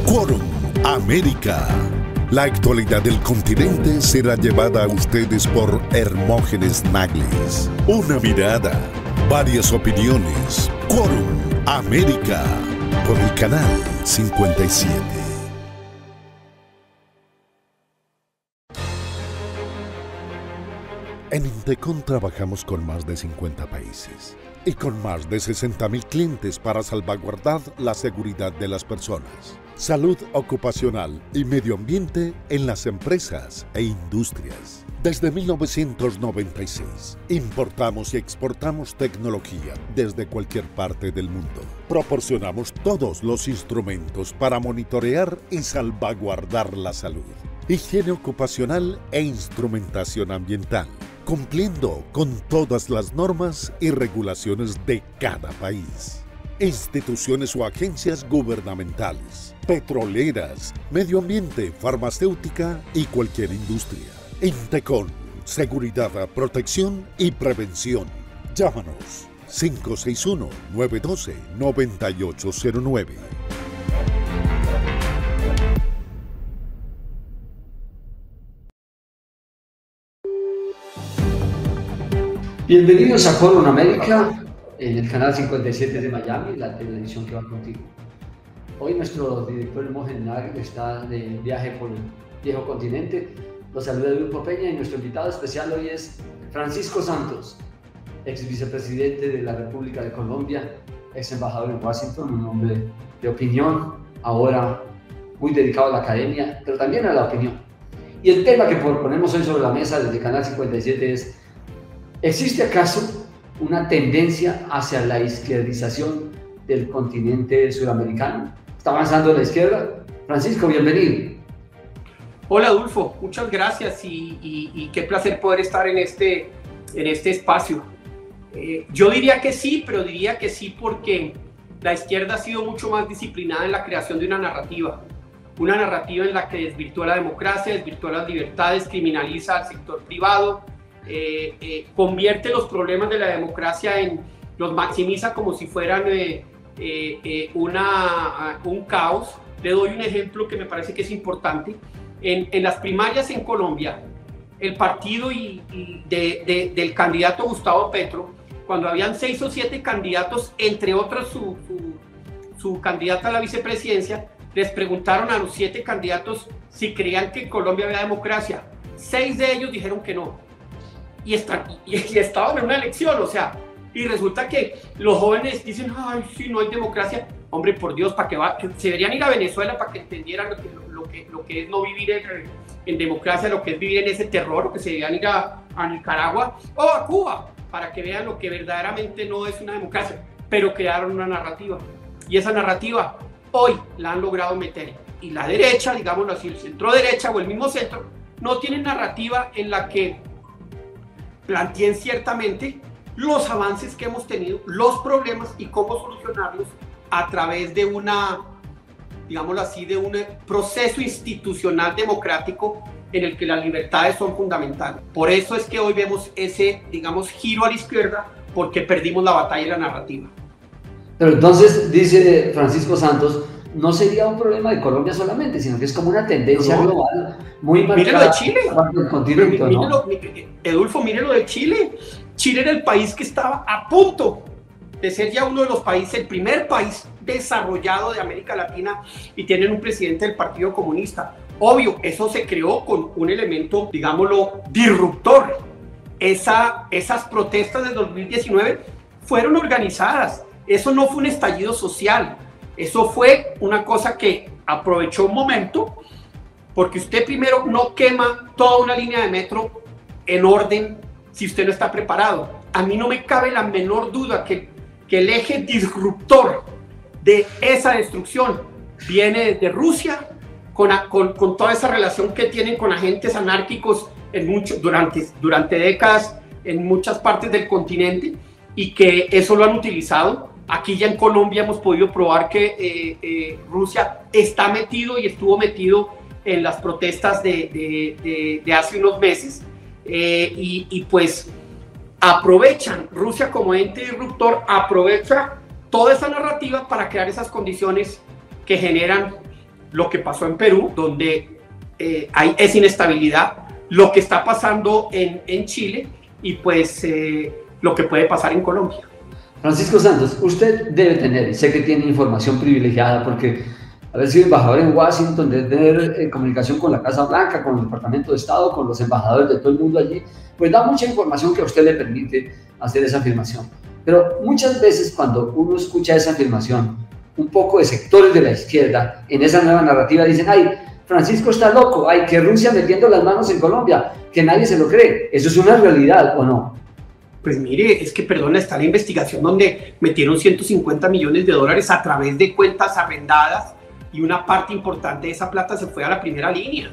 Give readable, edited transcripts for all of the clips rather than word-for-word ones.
Quórum América. La actualidad del continente será llevada a ustedes por Hermógenes Nagles. Una mirada, varias opiniones. Quórum América, por el canal 57. En Intecon trabajamos con más de 50 países y con más de 60.000 clientes para salvaguardar la seguridad de las personas, salud ocupacional y medio ambiente en las empresas e industrias. Desde 1996, importamos y exportamos tecnología desde cualquier parte del mundo. Proporcionamos todos los instrumentos para monitorear y salvaguardar la salud, higiene ocupacional e instrumentación ambiental, cumpliendo con todas las normas y regulaciones de cada país. Instituciones o agencias gubernamentales, petroleras, medio ambiente, farmacéutica y cualquier industria. Intecon, seguridad, protección y prevención. Llámanos 561-912-9809. Bienvenidos a Quórum América en el canal 57 de Miami, la televisión que va contigo. Hoy nuestro director Hermógenes Nagles está de viaje por el viejo continente. Los saluda Grupo Peña y nuestro invitado especial hoy es Francisco Santos, ex vicepresidente de la República de Colombia, ex embajador en Washington, un hombre de opinión, ahora muy dedicado a la academia, pero también a la opinión. Y el tema que ponemos hoy sobre la mesa desde Canal 57 es: ¿existe acaso una tendencia hacia la izquierdización del continente sudamericano? ¿Está avanzando la izquierda? Francisco, bienvenido. Hola Adolfo, muchas gracias y qué placer poder estar en este espacio. Yo diría que sí, pero diría que sí porque la izquierda ha sido mucho más disciplinada en la creación de una narrativa en la que desvirtúa la democracia, desvirtúa las libertades, criminaliza al sector privado, convierte los problemas de la democracia los maximiza como si fueran un caos. Le doy un ejemplo que me parece que es importante. En las primarias en Colombia, el partido del candidato Gustavo Petro, cuando habían 6 o 7 candidatos, entre otros su candidata a la vicepresidencia, les preguntaron a los 7 candidatos si creían que en Colombia había democracia. 6 de ellos dijeron que no. Y estaban en una elección, o sea, y resulta que los jóvenes dicen: ay, sí, no hay democracia. Hombre, por Dios, que se deberían ir a Venezuela para que entendieran lo que es no vivir en democracia, lo que es vivir en ese terror, o que se deberían ir a Nicaragua o a Cuba para que vean lo que verdaderamente no es una democracia, pero crearon una narrativa. Y esa narrativa hoy la han logrado meter. Y la derecha, digámoslo así, el centro derecha o el mismo centro, no tienen narrativa en la que planteen ciertamente los avances que hemos tenido, los problemas y cómo solucionarlos a través de digámoslo así, de un proceso institucional democrático en el que las libertades son fundamentales. Por eso es que hoy vemos ese, digamos, giro a la izquierda, porque perdimos la batalla de la narrativa. Pero entonces, dice Francisco Santos, no sería un problema de Colombia solamente, sino que es como una tendencia global muy marcada. Mírelo de Chile. Del continente, ¿no? Edulfo, mírelo de Chile. Chile era el país que estaba a punto de ser ya uno de los países, el primer país desarrollado de América Latina, y tienen un presidente del Partido Comunista. Obvio, eso se creó con un elemento, digámoslo, disruptor. Esas protestas de 2019 fueron organizadas. Eso no fue un estallido social. Eso fue una cosa que aprovechó un momento, porque usted primero no quema toda una línea de metro en orden si usted no está preparado. A mí no me cabe la menor duda que el eje disruptor de esa destrucción viene desde Rusia, con toda esa relación que tienen con agentes anárquicos durante décadas en muchas partes del continente, y que eso lo han utilizado. Aquí ya en Colombia hemos podido probar que Rusia está metido y estuvo metido en las protestas de hace unos meses, y pues aprovechan, Rusia como ente disruptor aprovecha toda esa narrativa para crear esas condiciones que generan lo que pasó en Perú, donde hay esa inestabilidad, lo que está pasando en Chile y pues lo que puede pasar en Colombia. Francisco Santos, usted debe tener, sé que tiene información privilegiada porque haber sido embajador en Washington, de tener comunicación con la Casa Blanca, con el Departamento de Estado, con los embajadores de todo el mundo allí, pues da mucha información que a usted le permite hacer esa afirmación. Pero muchas veces cuando uno escucha esa afirmación, un poco de sectores de la izquierda en esa nueva narrativa dicen, ay, Francisco está loco, ay, que Rusia metiendo las manos en Colombia, que nadie se lo cree. ¿Eso es una realidad o no? Pues mire, es que, perdona, está la investigación donde metieron 150 millones de dólares a través de cuentas arrendadas y una parte importante de esa plata se fue a la primera línea.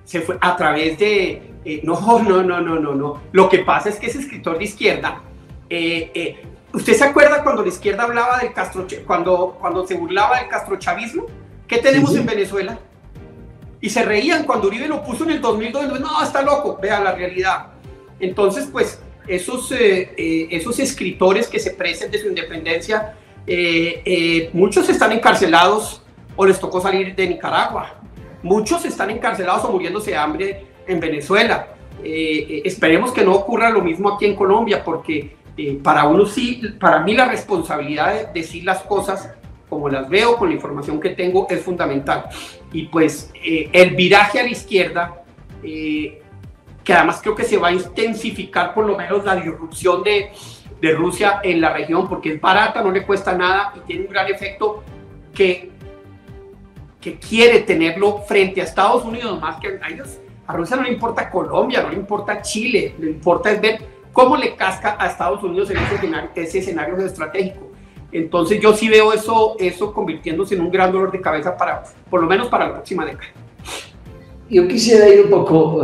Se fue a través de... No. Lo que pasa es que ese escritor de izquierda... ¿usted se acuerda cuando la izquierda hablaba del cuando se burlaba del castrochavismo? ¿Qué tenemos en Venezuela? Y se reían cuando Uribe lo puso en el 2002. No, está loco. Vea la realidad. Entonces, pues... Esos escritores que se precian de su independencia, muchos están encarcelados o les tocó salir de Nicaragua, muchos están encarcelados o muriéndose de hambre en Venezuela. Esperemos que no ocurra lo mismo aquí en Colombia, porque para mí la responsabilidad de decir las cosas como las veo, con la información que tengo, es fundamental. Y pues el viraje a la izquierda, que además creo que se va a intensificar por lo menos la disrupción de Rusia en la región, porque es barata, no le cuesta nada y tiene un gran efecto que quiere tenerlo frente a Estados Unidos, más que a Rusia no le importa Colombia, no le importa Chile, le importa es ver cómo le casca a Estados Unidos en ese escenario geoestratégico. Entonces yo sí veo eso convirtiéndose en un gran dolor de cabeza por lo menos para la próxima década. Yo quisiera ir un poco,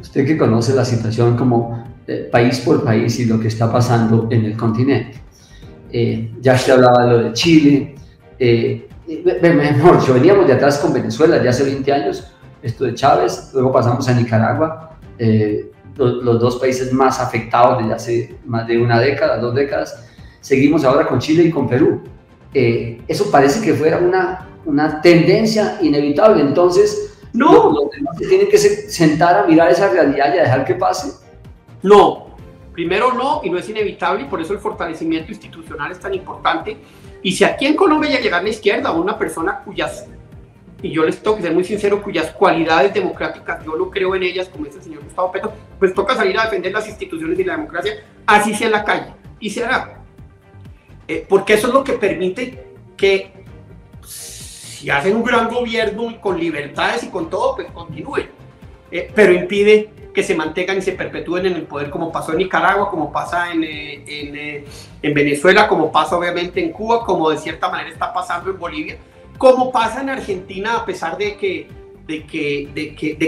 usted que conoce la situación como país por país y lo que está pasando en el continente. Ya usted hablaba de lo de Chile, mejor, veníamos de atrás con Venezuela ya hace 20 años, esto de Chávez, luego pasamos a Nicaragua, los dos países más afectados desde hace más de una década, 2 décadas, seguimos ahora con Chile y con Perú. Eso parece que fuera una tendencia inevitable, entonces... No. ¿Los demás se tienen que sentar a mirar esa realidad y a dejar que pase? No, primero no, y no es inevitable, y por eso el fortalecimiento institucional es tan importante. Y si aquí en Colombia ya llega a la izquierda una persona y yo les tengo que ser muy sincero, cuyas cualidades democráticas yo no creo en ellas, como dice el señor Gustavo Petro, pues toca salir a defender las instituciones y la democracia, así sea en la calle, y se hará. Porque eso es lo que permite que... si hacen un gran gobierno con libertades y con todo, pues continúen, pero impide que se mantengan y se perpetúen en el poder, como pasó en Nicaragua, como pasa en Venezuela, como pasa obviamente en Cuba, como de cierta manera está pasando en Bolivia, como pasa en Argentina, a pesar de que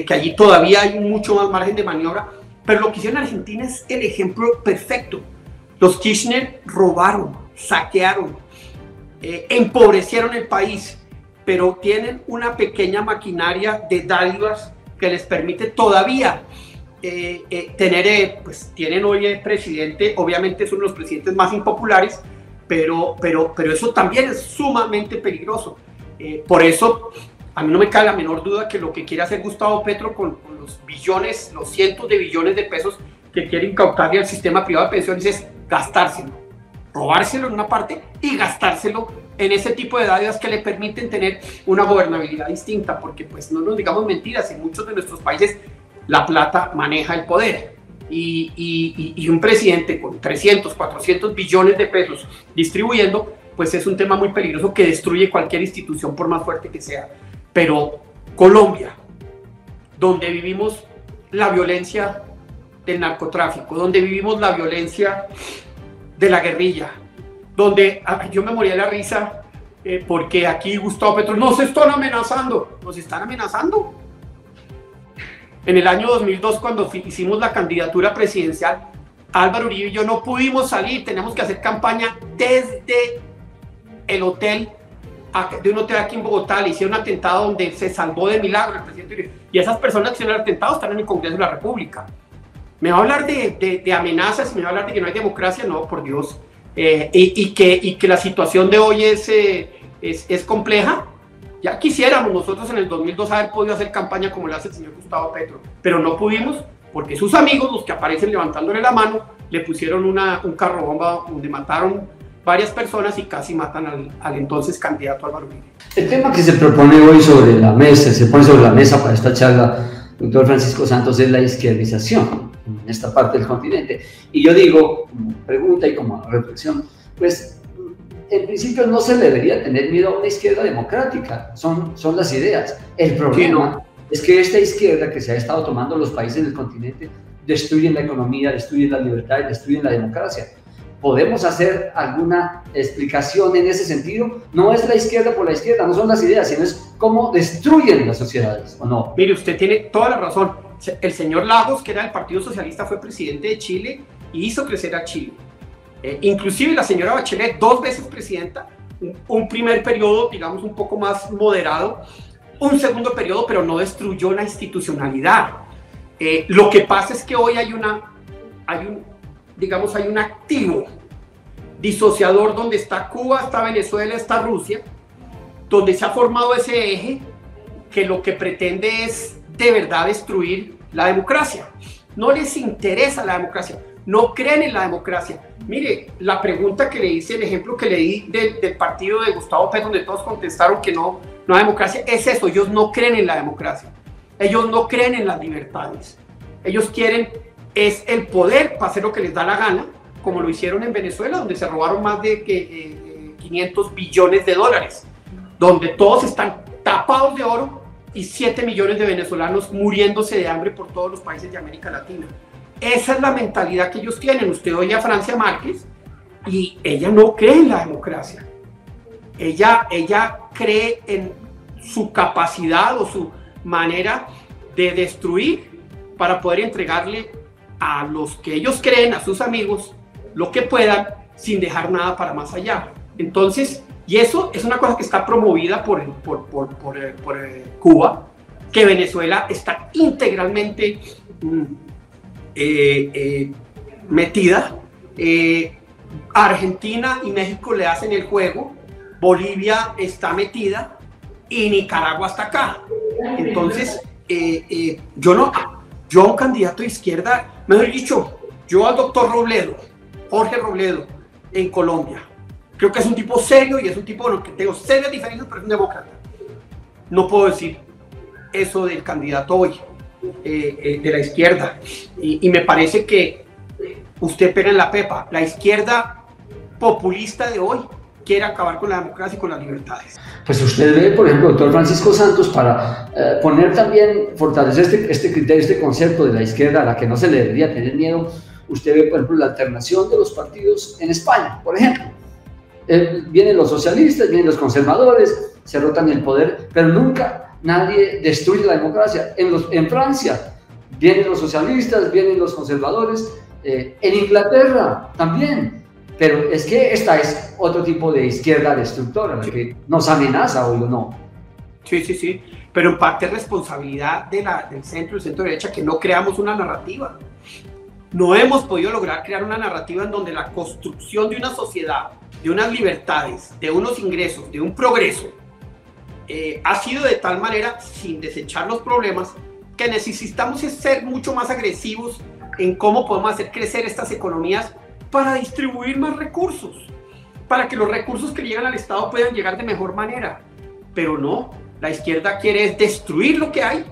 allí todavía hay mucho más margen de maniobra. Pero lo que hicieron en Argentina es el ejemplo perfecto. Los Kirchner robaron, saquearon, empobrecieron el país, pero tienen una pequeña maquinaria de dádivas que les permite todavía tener, pues tienen hoy el presidente, obviamente son los presidentes más impopulares, pero eso también es sumamente peligroso. Por eso a mí no me cabe la menor duda que lo que quiere hacer Gustavo Petro con los billones, los cientos de billones de pesos que quiere incautarle al sistema privado de pensiones es gastárselo, robárselo en una parte y gastárselo en ese tipo de dádivas que le permiten tener una gobernabilidad distinta, porque pues no nos digamos mentiras, en muchos de nuestros países la plata maneja el poder y un presidente con 300, 400 billones de pesos distribuyendo, pues es un tema muy peligroso que destruye cualquier institución por más fuerte que sea. Pero Colombia, donde vivimos la violencia del narcotráfico, donde vivimos la violencia de la guerrilla, donde yo me moría de la risa porque aquí Gustavo Petro, nos están amenazando. En el año 2002, cuando hicimos la candidatura presidencial, Álvaro Uribe y yo no pudimos salir, tenemos que hacer campaña desde el hotel, de un hotel aquí en Bogotá. Le hicieron un atentado donde se salvó de milagro el presidente Uribe, y esas personas que hicieron el atentado están en el Congreso de la República. ¿Me va a hablar de amenazas? ¿Me va a hablar de que no hay democracia? No, por Dios. Y que la situación de hoy es compleja. Ya quisiéramos nosotros en el 2002 haber podido hacer campaña como lo hace el señor Gustavo Petro, pero no pudimos porque sus amigos, los que aparecen levantándole la mano, le pusieron un carro bomba donde mataron varias personas y casi matan al entonces candidato Álvaro Uribe. El tema que se propone hoy sobre la mesa, se pone sobre la mesa para esta charla, doctor Francisco Santos, es la izquierdización en esta parte del continente. Y yo digo, como pregunta y como reflexión, pues en principio no se debería tener miedo a una izquierda democrática, son las ideas. El problema es que esta izquierda que se ha estado tomando los países del continente destruyen la economía, destruyen la libertad, destruyen la democracia. ¿Podemos hacer alguna explicación en ese sentido? No es la izquierda por la izquierda, no son las ideas, sino es cómo destruyen las sociedades, ¿o no? Mire, usted tiene toda la razón. El señor Lagos, que era del Partido Socialista, fue presidente de Chile y hizo crecer a Chile. Inclusive la señora Bachelet, 2 veces presidenta, un primer periodo, digamos, un poco más moderado, un segundo periodo, pero no destruyó la institucionalidad. Lo que pasa es que hoy hay un activo disociador donde está Cuba, está Venezuela, está Rusia, donde se ha formado ese eje que lo que pretende es de verdad destruir la democracia. No les interesa la democracia, no creen en la democracia. Mire, la pregunta que le hice, el ejemplo que le di del partido de Gustavo Petro, donde todos contestaron que no hay democracia, es eso, ellos no creen en la democracia, ellos no creen en las libertades, ellos quieren es el poder para hacer lo que les da la gana, como lo hicieron en Venezuela, donde se robaron más de 500 billones de dólares, donde todos están tapados de oro y 7 millones de venezolanos muriéndose de hambre por todos los países de América Latina. Esa es la mentalidad que ellos tienen. Usted oye a Francia Márquez y ella no cree en la democracia. Ella cree en su capacidad o su manera de destruir para poder entregarle a los que ellos creen, a sus amigos, lo que puedan, sin dejar nada para más allá. Entonces, y eso es una cosa que está promovida por Cuba, que Venezuela está integralmente metida. Argentina y México le hacen el juego, Bolivia está metida y Nicaragua está acá. Entonces, yo a un candidato de izquierda, mejor dicho, yo al doctor Robledo, Jorge Robledo, en Colombia, creo que es un tipo serio y es un tipo con el que tengo serias diferencias, pero es un demócrata. No puedo decir eso del candidato hoy, de la izquierda. Y me parece que usted pega en la pepa. La izquierda populista de hoy quiere acabar con la democracia y con las libertades. Pues usted ve, por ejemplo, doctor Francisco Santos, para poner también, fortalecer este criterio, este concepto de la izquierda a la que no se le debería tener miedo. Usted ve, por ejemplo, la alternación de los partidos en España, por ejemplo. Vienen los socialistas, vienen los conservadores, se rotan el poder, pero nunca nadie destruye la democracia. En Francia vienen los socialistas, vienen los conservadores, en Inglaterra también. Pero es que esta es otro tipo de izquierda destructora, la que nos amenaza hoy o no. Sí. Pero en parte es responsabilidad del centro derecha que no creamos una narrativa. No hemos podido lograr crear una narrativa en donde la construcción de una sociedad, de unas libertades, de unos ingresos, de un progreso, ha sido de tal manera, sin desechar los problemas, que necesitamos ser mucho más agresivos en cómo podemos hacer crecer estas economías para distribuir más recursos, para que los recursos que llegan al Estado puedan llegar de mejor manera. Pero no, la izquierda quiere destruir lo que hay,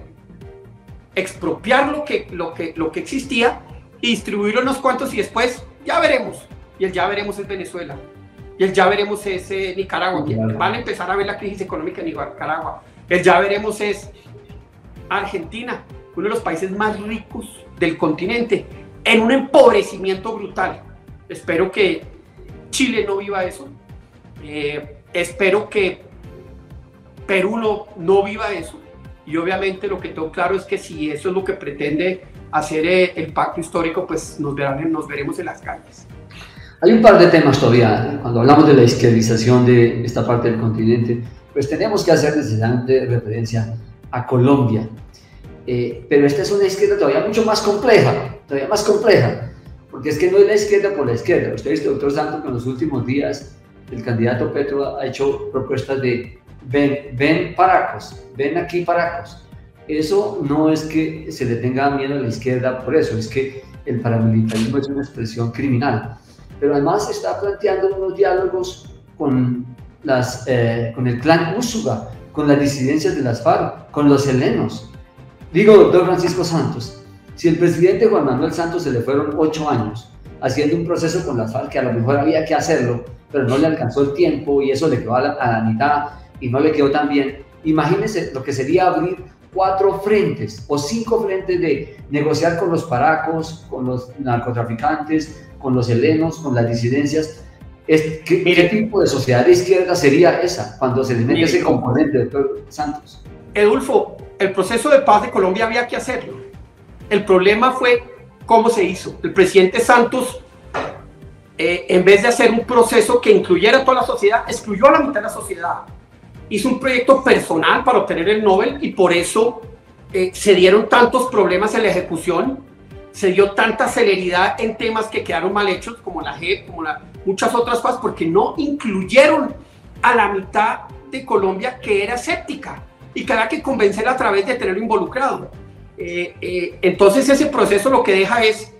expropiar lo que existía y distribuirlo unos cuantos y después ya veremos. Y el ya veremos es Venezuela. Y el ya veremos es Nicaragua. Van a empezar a ver la crisis económica en Nicaragua. El ya veremos es Argentina, uno de los países más ricos del continente, en un empobrecimiento brutal. Espero que Chile no viva eso. Espero que Perú no viva eso. Y obviamente lo que tengo claro es que si eso es lo que pretende hacer el pacto histórico, pues nos veremos en las calles. Hay un par de temas todavía, cuando hablamos de la izquierdización de esta parte del continente, pues tenemos que hacer necesariamente referencia a Colombia. Pero esta es una izquierda todavía mucho más compleja, porque es que no es la izquierda por la izquierda. Usted dice, doctor Santos, que en los últimos días el candidato Petro ha hecho propuestas de ven paracos, ven aquí paracos. Eso no es que se le tenga miedo a la izquierda por eso, es que el paramilitarismo es una expresión criminal. Pero además está planteando unos diálogos con el clan Úsuga, con las disidencias de las FARC, con los helenos. Digo, doctor Francisco Santos, si el presidente Juan Manuel Santos se le fueron 8 años haciendo un proceso con las FARC, que a lo mejor había que hacerlo, pero no le alcanzó el tiempo y eso le quedó a la mitad y no le quedó tan bien, imagínense lo que sería abrir 4 frentes o 5 frentes de negociar con los paracos, con los narcotraficantes, con los helenos, con las disidencias. ¿Qué tipo de sociedad de izquierda sería esa cuando se le mete ese componente, doctor Santos? Edulfo, el proceso de paz de Colombia había que hacerlo. El problema fue cómo se hizo. El presidente Santos, en vez de hacer un proceso que incluyera a toda la sociedad, excluyó a la mitad de la sociedad. Hizo un proyecto personal para obtener el Nobel y por eso se dieron tantos problemas en la ejecución, se dio tanta celeridad en temas que quedaron mal hechos, como la JEP, como muchas otras cosas, porque no incluyeron a la mitad de Colombia que era escéptica y que había que convencerla a través de tenerlo involucrado. Entonces ese proceso lo que deja es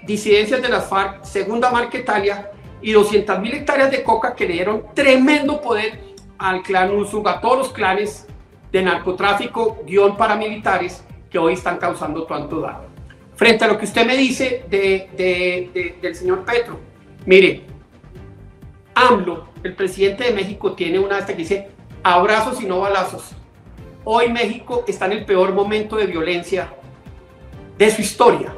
disidencias de las FARC, segunda Marquetalia y 200.000 hectáreas de coca que le dieron tremendo poder al clan Úsuga, a todos los clanes de narcotráfico, paramilitares, que hoy están causando tanto daño. Frente a lo que usted me dice del señor Petro, mire, AMLO, el presidente de México, tiene una de estas que dice abrazos y no balazos. Hoy México está en el peor momento de violencia de su historia.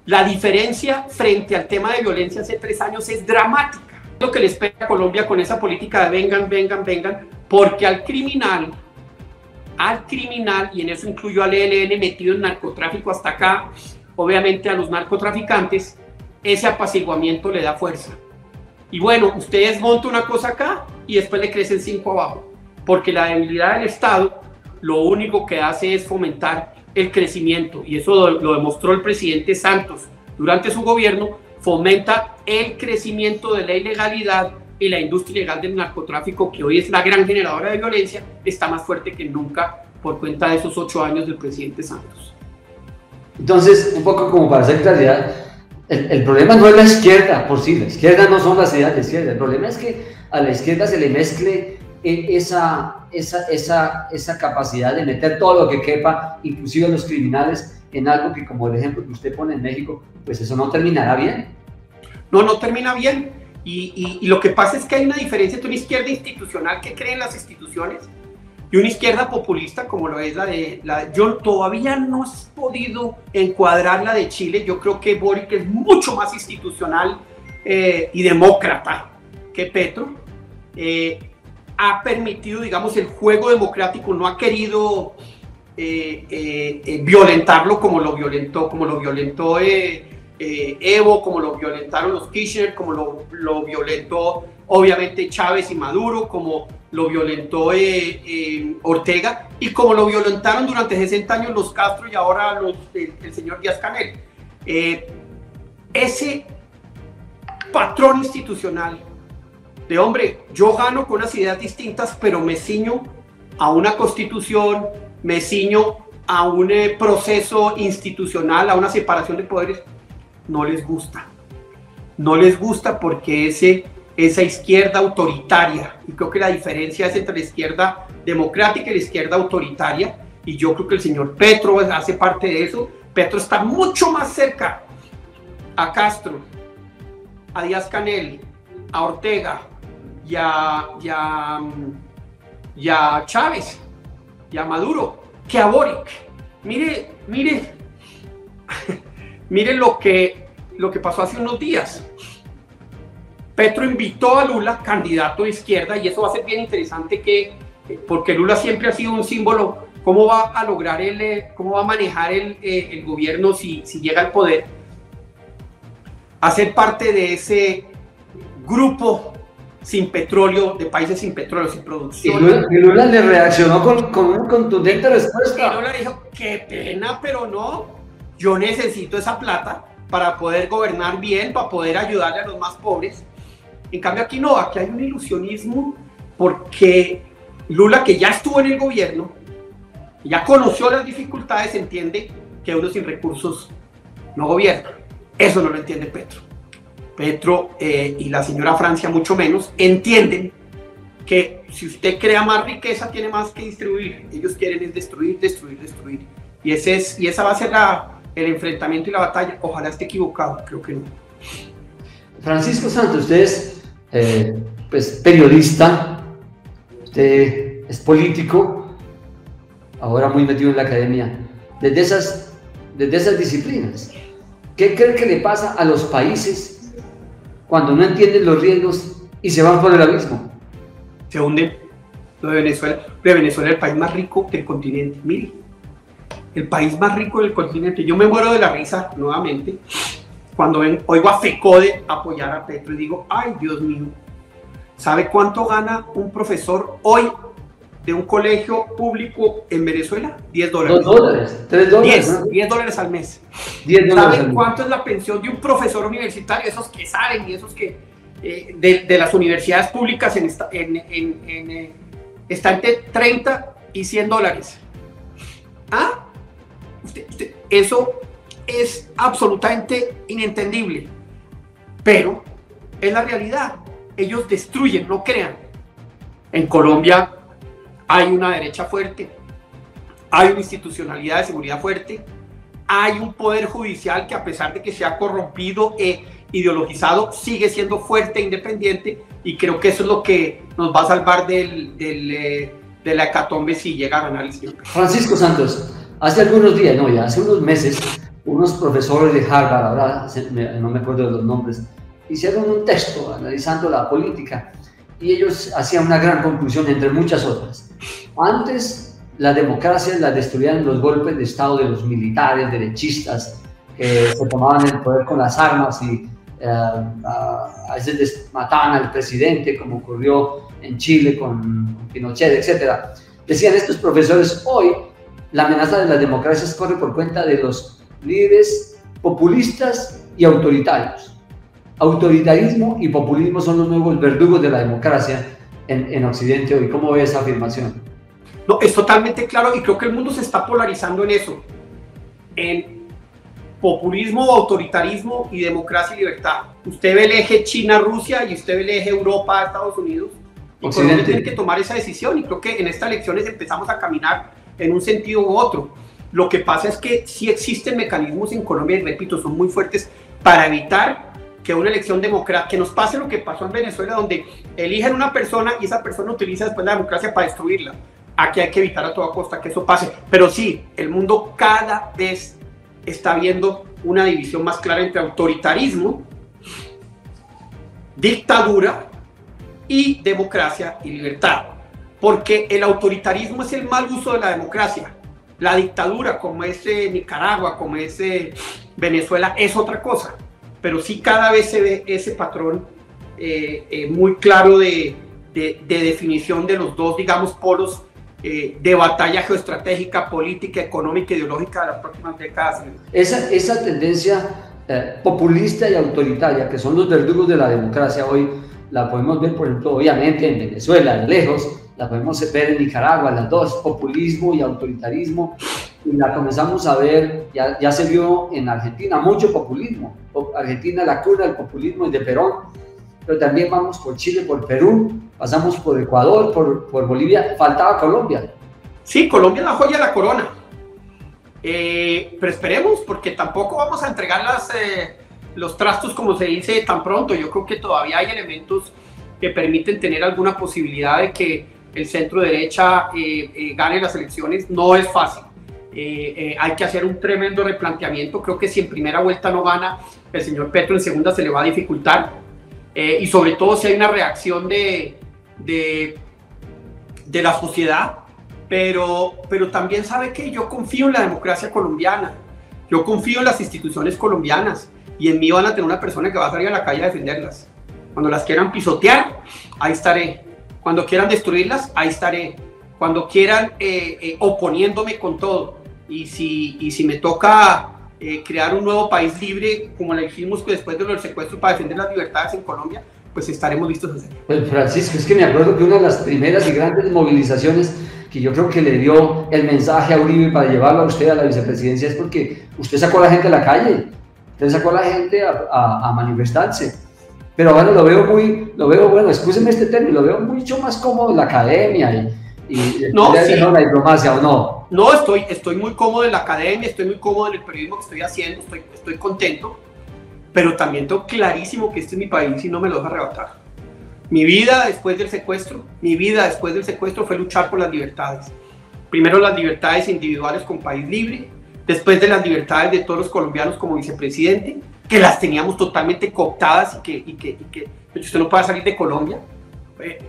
La diferencia frente al tema de violencia hace 3 años es dramática. Lo que le espera a Colombia con esa política de vengan, vengan, vengan, porque al criminal, y en eso incluyo al ELN metido en narcotráfico hasta acá, obviamente a los narcotraficantes, ese apaciguamiento le da fuerza. Y bueno, ustedes montan una cosa acá y después le crecen 5 abajo, porque la debilidad del Estado lo único que hace es fomentar el crecimiento, y eso lo demostró el presidente Santos durante su gobierno. Fomenta el crecimiento de la ilegalidad y la industria ilegal del narcotráfico, que hoy es la gran generadora de violencia, está más fuerte que nunca por cuenta de esos 8 años del presidente Santos. Entonces, un poco como para hacer claridad, el problema no es la izquierda por sí, la izquierda no son las ideas de izquierda, el problema es que a la izquierda se le mezcle esa capacidad de meter todo lo que quepa, inclusive los criminales, en algo que, como el ejemplo que usted pone en México, pues eso no terminará bien. No termina bien. Y lo que pasa es que hay una diferencia entre una izquierda institucional que cree en las instituciones y una izquierda populista como lo es yo todavía no he podido encuadrar la de Chile. Yo creo que Boric es mucho más institucional y demócrata que Petro. Ha permitido, digamos, el juego democrático, no ha querido violentarlo como lo violentó Evo, como lo violentaron los Kirchner, como lo violentó obviamente Chávez y Maduro, como lo violentó Ortega y como lo violentaron durante 60 años los Castro y ahora el señor Díaz-Canel. Ese patrón institucional de hombre, yo gano con unas ideas distintas, pero me ciño a una constitución, me ciño a un proceso institucional, a una separación de poderes, no les gusta. No les gusta porque esa izquierda autoritaria, y creo que la diferencia es entre la izquierda democrática y la izquierda autoritaria, y yo creo que el señor Petro hace parte de eso. Petro está mucho más cerca a Castro, a Díaz-Canel, a Ortega y a Chávez y a Maduro que a Boric. Mire lo que pasó hace unos días. Petro invitó a Lula, candidato de izquierda, y eso va a ser bien interesante porque Lula siempre ha sido un símbolo. ¿Cómo va a lograr cómo va a manejar el gobierno si llega al poder? A ser parte de ese grupo sin petróleo, de países sin petróleo, sin producción. Y Lula le reaccionó con una contundente respuesta. Y Lula dijo, qué pena, pero no, yo necesito esa plata para poder gobernar bien, para poder ayudarle a los más pobres. En cambio aquí no, aquí hay un ilusionismo porque Lula, que ya estuvo en el gobierno, ya conoció las dificultades, entiende que uno sin recursos no gobierna. Eso no lo entiende Petro. Petro y la señora Francia mucho menos entienden que si usted crea más riqueza tiene más que distribuir. Ellos quieren es destruir, destruir, destruir. Y esa va a ser el enfrentamiento y la batalla. Ojalá esté equivocado, creo que no. Francisco Santos, usted es pues, periodista, usted es político, ahora muy metido en la academia. Desde esas disciplinas, ¿qué cree que le pasa a los países cuando no entienden los riesgos y se van por el abismo? Se hunden. Lo de Venezuela. Venezuela es el país más rico del continente. Mire, el país más rico del continente. Yo me muero de la risa nuevamente cuando oigo a FECODE apoyar a Petro y digo, ay Dios mío, ¿sabe cuánto gana un profesor hoy de un colegio público en Venezuela? $10. $2, $3, $10 al mes. ¿Saben cuánto es la pensión de un profesor universitario? Esos que salen y esos que de las universidades públicas está entre 30 y $100. ¿Ah? Eso es absolutamente inentendible, pero es la realidad. Ellos destruyen, no crean. En Colombia hay una derecha fuerte, hay una institucionalidad de seguridad fuerte, hay un poder judicial que, a pesar de que se ha corrompido e ideologizado, sigue siendo fuerte e independiente, y creo que eso es lo que nos va a salvar de la hecatombe si llega a ganar el señor. Francisco Santos, hace algunos días, no, ya hace unos meses, unos profesores de Harvard, ahora no me acuerdo de los nombres, hicieron un texto analizando la política, y ellos hacían una gran conclusión, entre muchas otras. Antes, la democracia la destruían los golpes de Estado de los militares, derechistas, que se tomaban el poder con las armas y a veces mataban al presidente, como ocurrió en Chile con Pinochet, etc. Decían estos profesores, hoy la amenaza de las democracias corre por cuenta de los líderes populistas y autoritarios. Autoritarismo y populismo son los nuevos verdugos de la democracia en Occidente hoy. ¿Cómo ve esa afirmación? No, es totalmente claro, y creo que el mundo se está polarizando en eso, en populismo, autoritarismo y democracia y libertad. Usted ve el eje China-Rusia y usted ve el eje Europa-Estados Unidos, y Colombia tiene que tomar esa decisión, y creo que en estas elecciones empezamos a caminar en un sentido u otro. Lo que pasa es que sí existen mecanismos en Colombia, y repito, son muy fuertes, para evitar que una elección democrática, que nos pase lo que pasó en Venezuela, donde eligen una persona y esa persona utiliza después la democracia para destruirla. Aquí hay que evitar a toda costa que eso pase. Pero sí, el mundo cada vez está viendo una división más clara entre autoritarismo, dictadura y democracia y libertad. Porque el autoritarismo es el mal uso de la democracia. La dictadura, como es Nicaragua, como es Venezuela, es otra cosa. Pero sí cada vez se ve ese patrón muy claro de definición de los dos, digamos, polos de batalla geoestratégica, política, económica, ideológica de las próximas décadas. Esa tendencia populista y autoritaria, que son los verdugos de la democracia hoy, la podemos ver, por ejemplo, obviamente en Venezuela, de lejos, la podemos ver en Nicaragua, las dos, populismo y autoritarismo, y la comenzamos a ver, ya se vio en Argentina, mucho populismo. Argentina, la cuna del populismo es de Perón, pero también vamos por Chile, por Perú, pasamos por Ecuador, por Bolivia, faltaba Colombia. Sí, Colombia es la joya de la corona, pero esperemos, porque tampoco vamos a entregar los trastos, como se dice, tan pronto. Yo creo que todavía hay elementos que permiten tener alguna posibilidad de que el centro derecha gane las elecciones. No es fácil. Hay que hacer un tremendo replanteamiento. Creo que si en primera vuelta no gana el señor Petro, en segunda se le va a dificultar, y sobre todo si hay una reacción de la sociedad, pero también sabe que yo confío en la democracia colombiana, yo confío en las instituciones colombianas, y en mí van a tener una persona que va a salir a la calle a defenderlas. Cuando las quieran pisotear, ahí estaré. Cuando quieran destruirlas, ahí estaré. Cuando quieran oponiéndome con todo. Y si me toca crear un nuevo país libre, como lo hicimos después de los secuestros para defender las libertades en Colombia, pues estaremos listos a hacerlo. Pues Francisco, es que me acuerdo que una de las primeras y grandes movilizaciones que yo creo que le dio el mensaje a Uribe para llevarlo a usted a la vicepresidencia es porque usted sacó a la gente a la calle, usted sacó a la gente a manifestarse. Pero ahora lo veo, bueno, excúseme este término, lo veo mucho más cómodo en la academia y no, sí. la diplomacia, ¿o no? No, estoy muy cómodo en la academia, estoy muy cómodo en el periodismo que estoy haciendo, estoy contento, pero también tengo clarísimo que este es mi país y no me lo dejo arrebatar. Mi vida después del secuestro fue luchar por las libertades. Primero las libertades individuales con país libre, después de las libertades de todos los colombianos como vicepresidente, que las teníamos totalmente cooptadas y que usted no puede salir de Colombia.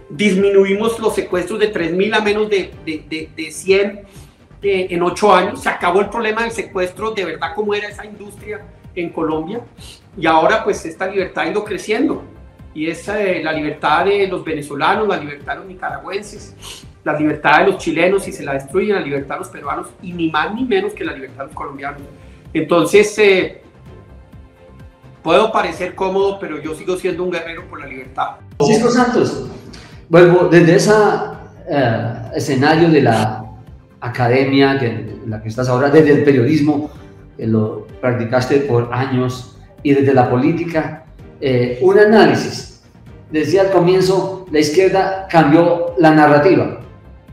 Disminuimos los secuestros de 3.000 a menos de 100 en 8 años. Se acabó el problema del secuestro, de verdad, como era esa industria en Colombia. Y ahora pues esta libertad ha ido creciendo. Y es la libertad de los venezolanos, la libertad de los nicaragüenses, la libertad de los chilenos, si se la destruyen, la libertad de los peruanos, y ni más ni menos que la libertad de los colombianos. Entonces, puedo parecer cómodo, pero yo sigo siendo un guerrero por la libertad. Francisco Santos, vuelvo desde ese escenario de la academia en la que estás ahora, desde el periodismo, que lo practicaste por años, y desde la política, un análisis. Decía al comienzo, la izquierda cambió la narrativa.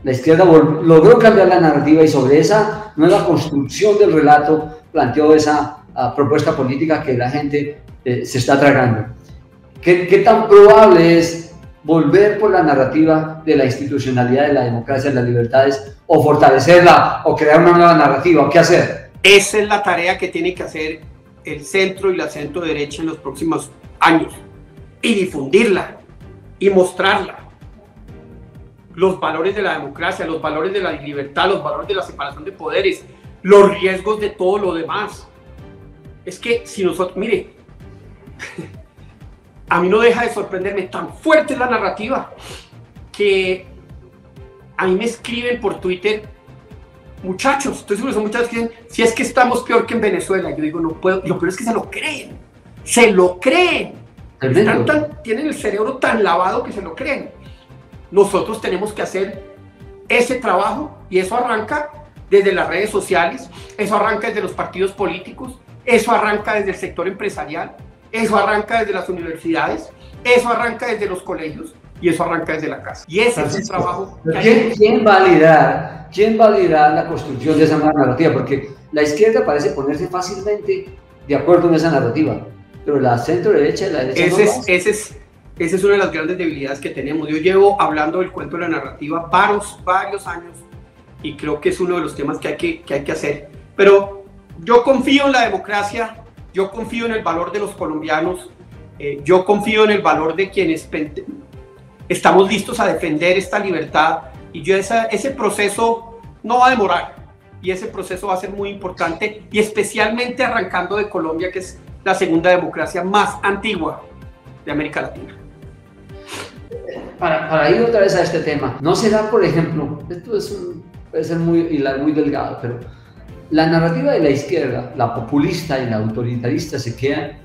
La izquierda logró cambiar la narrativa y sobre esa nueva construcción del relato planteó esa propuesta política que la gente se está tragando. ¿Qué tan probable es volver por la narrativa de la institucionalidad, de la democracia, de las libertades, o fortalecerla, o crear una nueva narrativa, o qué hacer? Esa es la tarea que tiene que hacer el centro y la centro derecha en los próximos años, y difundirla y mostrarla. Los valores de la democracia, los valores de la libertad, los valores de la separación de poderes, los riesgos de todo lo demás. Es que si nosotros, mire, a mí no deja de sorprenderme, tan fuerte es la narrativa que a mí me escriben por Twitter muchachos, estoy seguro que son muchachos que dicen, si es que estamos peor que en Venezuela. Yo digo, no puedo, lo peor es que se lo creen. Tienen el cerebro tan lavado que se lo creen. Nosotros tenemos que hacer ese trabajo, y eso arranca desde las redes sociales, eso arranca desde los partidos políticos, eso arranca desde el sector empresarial, eso arranca desde las universidades, eso arranca desde los colegios, y eso arranca desde la casa. Y ese es el trabajo. ¿Quién validará la construcción de esa nueva narrativa? Porque la izquierda parece ponerse fácilmente de acuerdo en esa narrativa, pero la centro derecha y la derecha Esa es una de las grandes debilidades que tenemos. Yo llevo hablando del cuento de la narrativa varios años, y creo que es uno de los temas que hay que hacer. Pero yo confío en la democracia, yo confío en el valor de los colombianos, yo confío en el valor de quienes estamos listos a defender esta libertad, y ese proceso no va a demorar, y ese proceso va a ser muy importante, y especialmente arrancando de Colombia, que es la segunda democracia más antigua de América Latina. Para ir otra vez a este tema, ¿no será, por ejemplo, esto puede ser muy delgado, pero la narrativa de la izquierda, la populista y la autoritarista, se queda,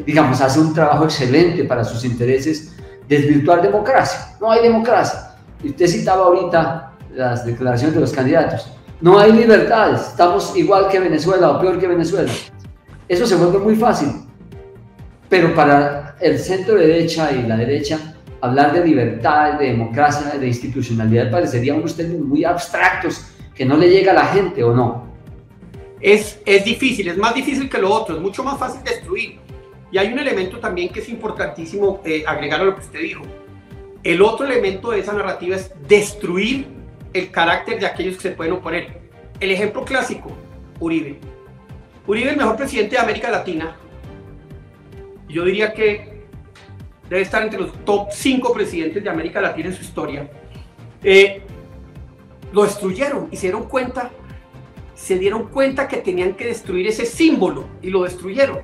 digamos, hace un trabajo excelente para sus intereses, desvirtuar democracia? No hay democracia. Y usted citaba ahorita las declaraciones de los candidatos. No hay libertades, estamos igual que Venezuela o peor que Venezuela. Eso se vuelve muy fácil. Pero para el centro derecha y la derecha, hablar de libertad, de democracia, de institucionalidad parecería unos términos muy abstractos que no le llega a la gente, ¿o no? Es difícil, es más difícil que lo otro, es mucho más fácil destruir. Y hay un elemento también que es importantísimo agregar a lo que usted dijo. El otro elemento de esa narrativa es destruir el carácter de aquellos que se pueden oponer. El ejemplo clásico, Uribe. Uribe, el mejor presidente de América Latina. Yo diría que debe estar entre los top 5 presidentes de América Latina en su historia. Lo destruyeron y se dieron cuenta que tenían que destruir ese símbolo, y lo destruyeron.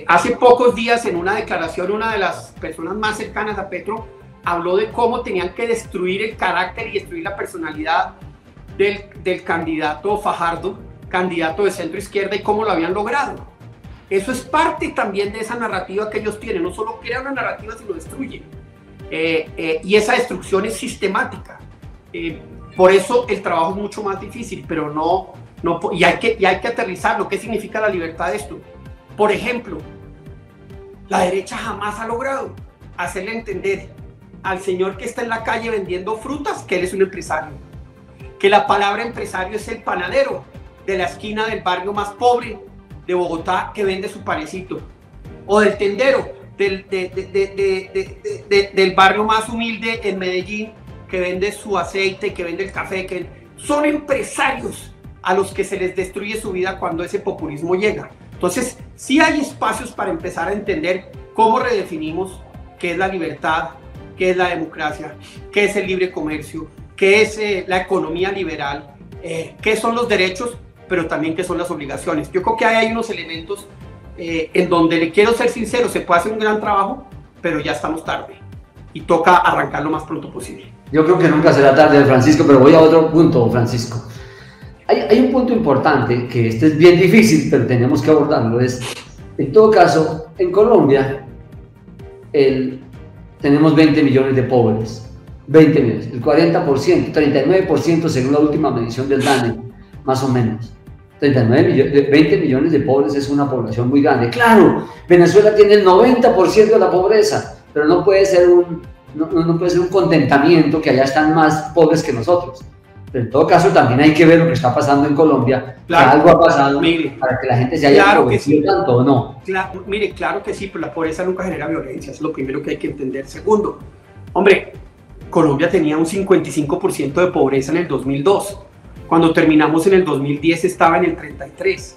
Hace pocos días, en una declaración, una de las personas más cercanas a Petro habló de cómo tenían que destruir el carácter y destruir la personalidad del candidato Fajardo, candidato de centro izquierda, y cómo lo habían logrado. Eso es parte también de esa narrativa que ellos tienen. No solo crean una narrativa, sino destruyen. Y esa destrucción es sistemática. Por eso el trabajo es mucho más difícil, pero y hay que aterrizarlo. ¿Qué significa la libertad de esto? Por ejemplo, la derecha jamás ha logrado hacerle entender al señor que está en la calle vendiendo frutas que él es un empresario, que la palabra empresario es el panadero de la esquina del barrio más pobre de Bogotá que vende su panecito, o del tendero del barrio más humilde en Medellín que vende su aceite, que vende el café, que son empresarios a los que se les destruye su vida cuando ese populismo llega. Entonces, sí hay espacios para empezar a entender cómo redefinimos qué es la libertad, qué es la democracia, qué es el libre comercio, qué es la economía liberal, qué son los derechos, pero también qué son las obligaciones. Yo creo que hay unos elementos en donde, le quiero ser sincero, se puede hacer un gran trabajo, pero ya estamos tarde y toca arrancar lo más pronto posible. Yo creo que nunca será tarde, Francisco, pero voy a otro punto, Francisco. Hay un punto importante, que este es bien difícil, pero tenemos que abordarlo. En todo caso, en Colombia tenemos 20 millones de pobres. 20 millones, el 40%, 39% según la última medición del DANE, más o menos. 20 millones de pobres es una población muy grande. Claro, Venezuela tiene el 90% de la pobreza, pero no puede ser un contentamiento que allá están más pobres que nosotros. Pero en todo caso también hay que ver lo que está pasando en Colombia, claro, que algo ha pasado, mire, para que la gente se haya empobrecido tanto, ¿o no? Mire, claro que sí, pero la pobreza nunca genera violencia, es lo primero que hay que entender. Segundo, hombre, Colombia tenía un 55% de pobreza en el 2002. Cuando terminamos en el 2010 estaba en el 33%.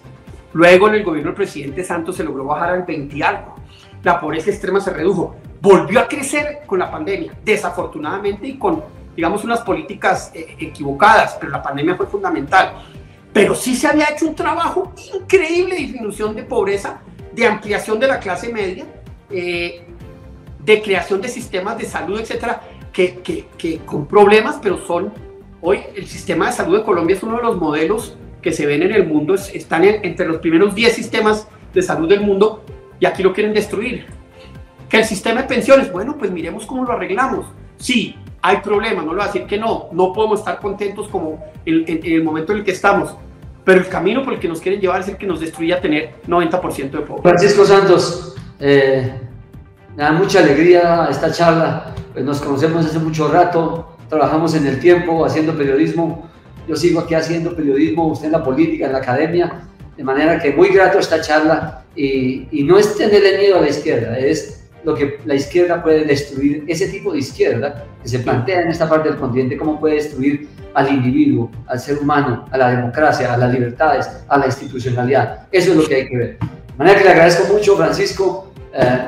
Luego en el gobierno del presidente Santos se logró bajar al 20 y algo. La pobreza extrema se redujo. Volvió a crecer con la pandemia, desafortunadamente, y con, digamos, unas políticas equivocadas, pero la pandemia fue fundamental. Pero sí se había hecho un trabajo increíble de disminución de pobreza, de ampliación de la clase media, de creación de sistemas de salud, etcétera, que con problemas, pero hoy el sistema de salud de Colombia es uno de los modelos que se ven en el mundo, están entre los primeros 10 sistemas de salud del mundo, y aquí lo quieren destruir. Que el sistema de pensiones, bueno, pues miremos cómo lo arreglamos. Sí, hay problemas, no le voy a decir que no podemos estar contentos como en el momento en el que estamos, pero el camino por el que nos quieren llevar es el que nos destruye tener 90% de pobreza. Francisco Santos, me da mucha alegría esta charla, pues nos conocemos hace mucho rato, trabajamos en el tiempo haciendo periodismo, yo sigo aquí haciendo periodismo, usted en la política, en la academia, de manera que muy grato esta charla, y no es tenerle miedo a la izquierda, es lo que la izquierda puede destruir, ese tipo de izquierda que se plantea en esta parte del continente, cómo puede destruir al individuo, al ser humano, a la democracia, a las libertades, a la institucionalidad. Eso es lo que hay que ver. De manera que le agradezco mucho, Francisco,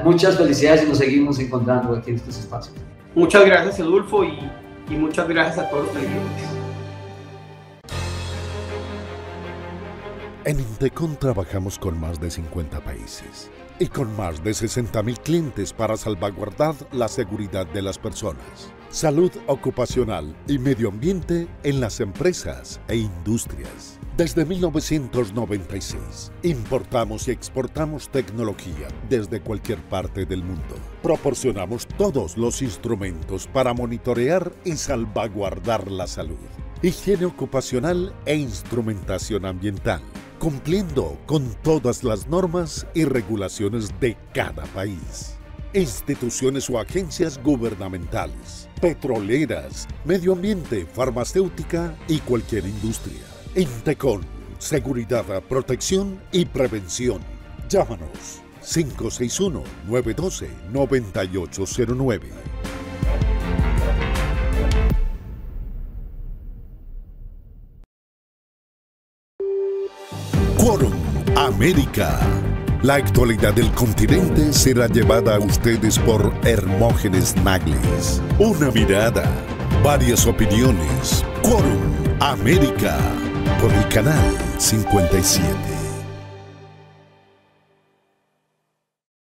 muchas felicidades y nos seguimos encontrando aquí en estos espacios. Muchas gracias, Edulfo, y muchas gracias a todos los televidentes. En Intecon trabajamos con más de 50 países y con más de 60.000 clientes para salvaguardar la seguridad de las personas, salud ocupacional y medio ambiente en las empresas e industrias. Desde 1996, importamos y exportamos tecnología desde cualquier parte del mundo. Proporcionamos todos los instrumentos para monitorear y salvaguardar la salud, higiene ocupacional e instrumentación ambiental, cumpliendo con todas las normas y regulaciones de cada país. Instituciones o agencias gubernamentales, petroleras, medio ambiente, farmacéutica y cualquier industria. Intecon, seguridad, protección y prevención. Llámanos 561-912-9809. Quorum América. La actualidad del continente será llevada a ustedes por Hermógenes Nagles. Una mirada, varias opiniones. Quorum América. Por el canal 57.